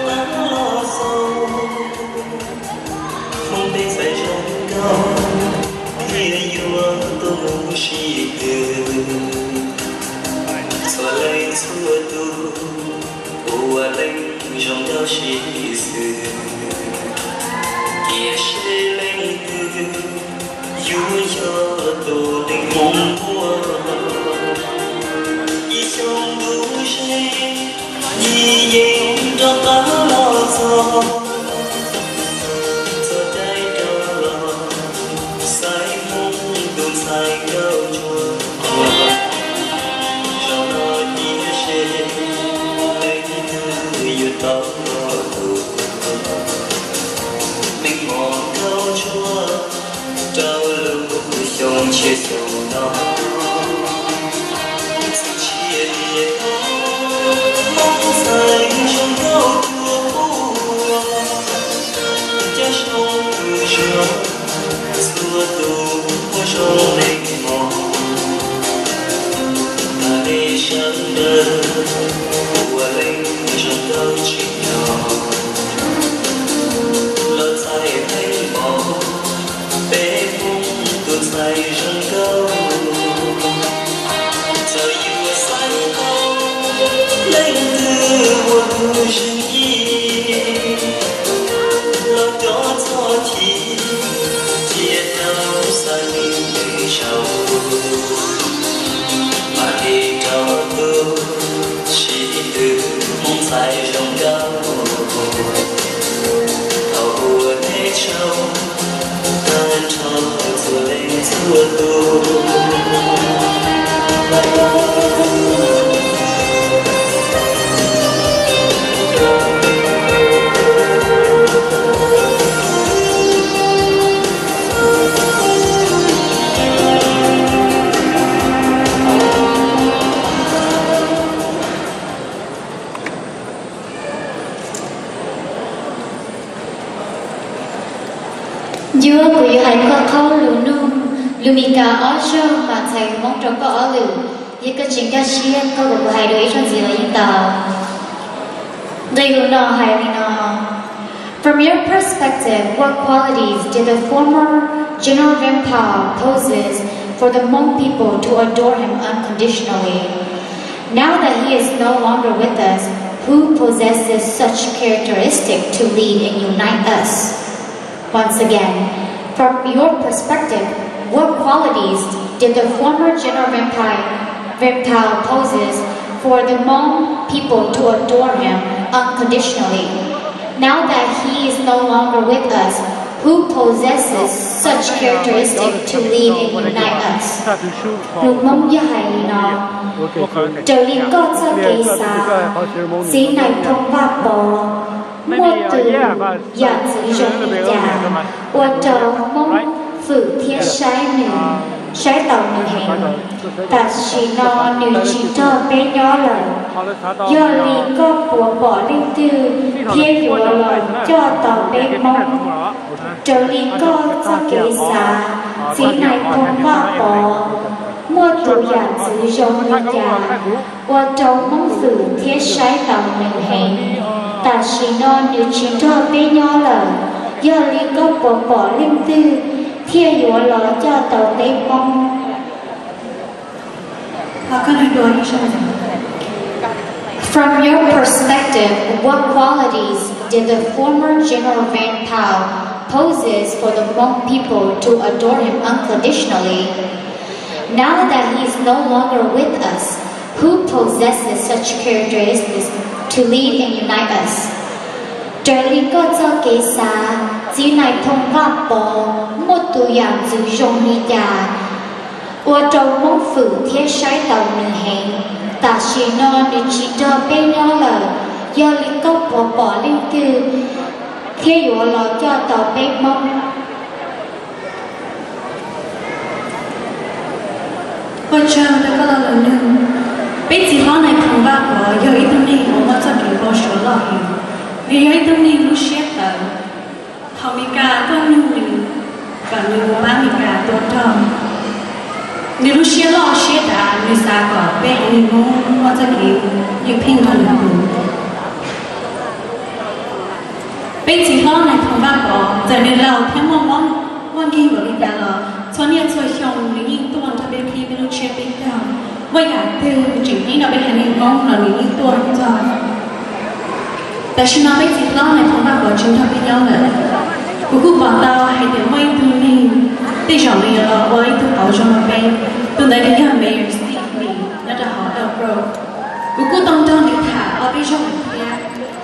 ta lo sâu không bên phải rong cao thì yêu tôi muốn chỉ từ xóa lên xua tu ua lên rong cao chỉ sự kia sẽ lên từ yêu cho tôi tình mong mua ý trong đủ say ý yên cho ta lo sợ giờ đây đâu lo say mong đường say đâu chua cho nó đi sẽ lấy thứ yêu tao mình mòn câu chua trao lưu trong chia sầu nó chia lìa mong say trong câu chua cha trong từ gió xua tu trong mênh mông ta đi sáng đơn của linh trong câu chuyện nhỏ lỡ say mênh mông bế vung tuôn say trong câu giờ yêu say câu lấy từ một người sinh ý lo cho chỉ chia nhau xa đi sâu mà đi trong tôi chỉ từ mong say trong câu thầu thế châu tan trong vừa lên thua tôi Dưa của yêu hành có khâu lù nung lù mì cả ở cho mà thầy mong trong có ở lù như cái chuyện cái chia có của hai đứa trong gì là yên tàu đây lù nọ hay lù nọ. From your perspective, what qualities did the former General Van Pao possess for the Hmong people to adore him unconditionally? Now that he is no longer with us, who possesses such characteristic to lead and unite us? Once again, from your perspective, what qualities did the former General Van Pao possess for the Hmong people to adore him unconditionally? Now that he is no longer with us, who possesses such characteristic to lead and unite us? Lục mong như hài nó, trở liên có cho kỳ xa, dĩ này thông va bò, mua từ giả dĩ rộng đi giả, qua trầu mong phử thiết sái nữ, sái tàu nữ hình, ta chỉ nó nữ chỉ cho bé nhỏ lần, do lý có của bỏ linh tư, thiết dùa lần cho tàu bé mong, trở lý có cho kỳ xa, dĩ này thông va bò, mua từ giả dĩ rộng đi giả, qua trầu mong phử thiết sái tàu nữ hình, ta chỉ nó nữ chỉ cho bé nhỏ lần, do lý có của bỏ linh tư, thiết dùa lần cho tàu bé mong. From your perspective, what qualities did the former General Van Pao possess for the Hmong people to adore him unconditionally? Now that he is no longer with us, who possesses such characteristics to lead and unite us? Trở lý có cho kế xa, chỉ này thông va bò, một tù dạng dữ rộng đi giả, qua trâu mong phử thiết sái tàu nữ hình, ta chỉ nó nữ chỉ cho bé nhỏ lờ, do lý cốc bỏ linh tư, thiết dụ lọ cho tàu bé mong. Qua trâu đã có lần nâng, bé chỉ lo này thông va bò, do ý tâm linh của nó cho kiểu bò số lọ hiểu, vì ý tâm linh lúc xếp tờ, thảo mì gà có nâng nữ, và nữ má mì gà tốt thơm. Nếu lúc xếp lo xếp đã, nếu xa có bé nữ mong, nó cho kiểu như phim thần hồn. bây chỉ lo này không bao bỏ giờ nên lâu thêm mong khi vào đi cả là cho nên cho chồng những tuần cho bên khi bên lúc chơi bên nhau với cả từ chỉ những nào bên hành mong là những tuần cho tại sao nó bây chỉ lo này không bao bỏ chúng ta bên nhau nữa cũng bảo tao hay để mấy thứ này thì chọn mình là với tôi bảo cho nó bên tôi đấy cái nhà mình nó đã hỏi đâu rồi cũng tông tông đi thả ở bên trong kia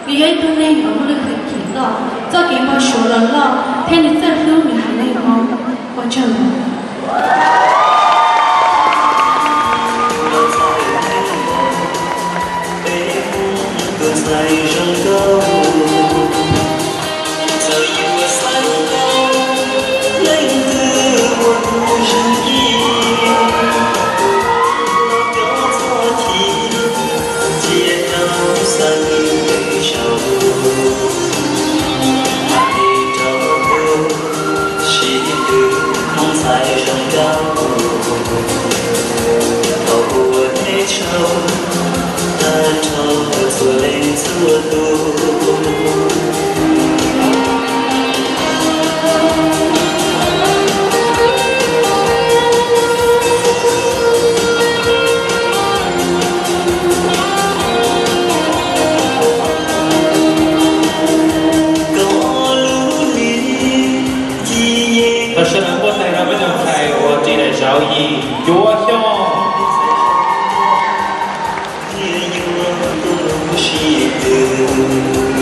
vì vậy tôi nên ở một nơi khác lo do cái bao số lớn lo thế nên rất luôn mình hãy nên mong qua chân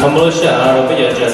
không có sợ rồi bây giờ